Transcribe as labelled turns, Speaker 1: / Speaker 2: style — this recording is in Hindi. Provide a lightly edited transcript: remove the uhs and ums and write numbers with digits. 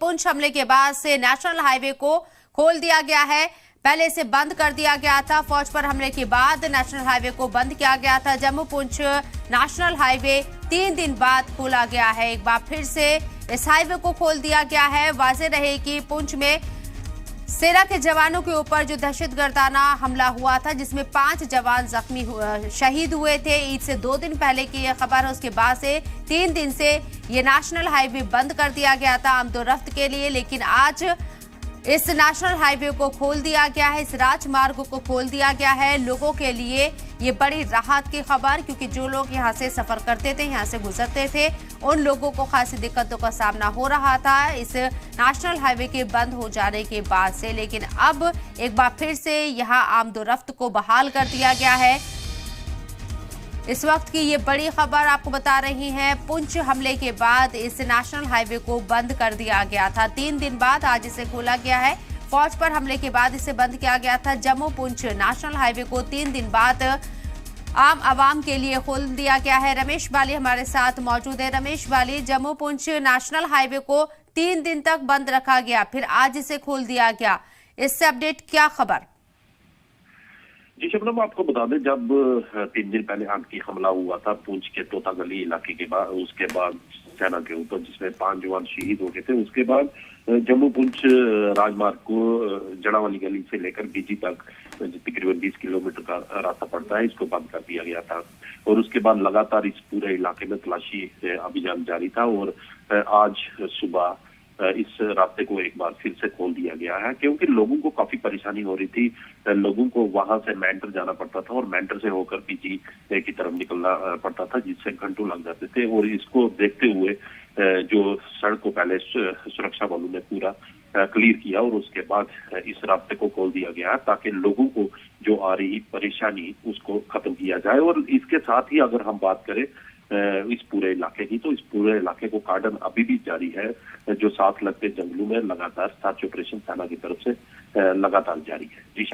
Speaker 1: पुंछ हमले के बाद से नेशनल हाईवे को खोल दिया गया है। पहले इसे बंद कर दिया गया था। फौज पर हमले के बाद नेशनल हाईवे को बंद किया गया था। जम्मू पुंछ नेशनल हाईवे 3 दिन बाद खोला गया है। एक बार फिर से इस हाईवे को खोल दिया गया है। वाज़ेह रहे कि पुंछ में सेना के जवानों के ऊपर जो दहशतगर्दाना हमला हुआ था, जिसमें 5 जवान शहीद हुए थे। ईद से 2 दिन पहले की यह खबर है। उसके बाद से 3 दिन से ये नेशनल हाईवे बंद कर दिया गया था आमदोरफ्त के लिए, लेकिन आज इस नेशनल हाईवे को खोल दिया गया है। इस राजमार्ग को खोल दिया गया है। लोगों के लिए ये बड़ी राहत की खबर, क्योंकि जो लोग यहाँ से सफर करते थे, यहाँ से गुजरते थे, उन लोगों को खासी दिक्कतों का सामना हो रहा था इस नेशनल हाईवे के बंद हो जाने के बाद से। लेकिन अब एक बार फिर से यहाँ आमदोरफ्त को बहाल कर दिया गया है। इस वक्त की ये बड़ी खबर आपको बता रही है। पुंछ हमले के बाद इस नेशनल हाईवे को बंद कर दिया गया था। 3 दिन बाद आज इसे खोला गया है। फौज पर हमले के बाद इसे बंद किया गया था। जम्मू पुंछ नेशनल हाईवे को 3 दिन बाद आम आवाम के लिए खोल दिया गया है। रमेश बाली हमारे साथ मौजूद है। रमेश बाली, जम्मू पुंछ नेशनल हाईवे को 3 दिन तक बंद रखा गया, फिर आज इसे खोल दिया गया, इससे अपडेट क्या खबर?
Speaker 2: जी शबनम, आपको बता दें, जब 3 दिन पहले आतंकी हमला हुआ था पुंछ के तोता गली इलाके के बाद, उसके बाद सेना के ऊपर, जिसमें 5 जवान शहीद हो गए थे, उसके बाद जम्मू पुंछ राजमार्ग को जड़ावाली गली से लेकर बीजी तक तकरीबन 20 किलोमीटर का रास्ता पड़ता है, इसको बंद कर दिया गया था। और उसके बाद लगातार इस पूरे इलाके में तलाशी अभियान जारी था और आज सुबह इस रास्ते को एक बार फिर से खोल दिया गया है, क्योंकि लोगों को काफी परेशानी हो रही थी। लोगों को वहां से मेंटर जाना पड़ता था और मेंटर से होकर पीजी की तरफ निकलना पड़ता था, जिससे घंटों लग जाते थे। और इसको देखते हुए जो सड़क को पहले सुरक्षा बलों ने पूरा क्लियर किया और उसके बाद इस रास्ते को खोल दिया गया, ताकि लोगों को जो आ रही परेशानी उसको खत्म किया जाए। और इसके साथ ही अगर हम बात करें इस पूरे इलाके की, तो इस पूरे इलाके को कार्डन अभी भी जारी है, जो साथ लगते जंगलों में लगातार सर्च ऑपरेशन सेना की तरफ से लगातार जारी है। जी।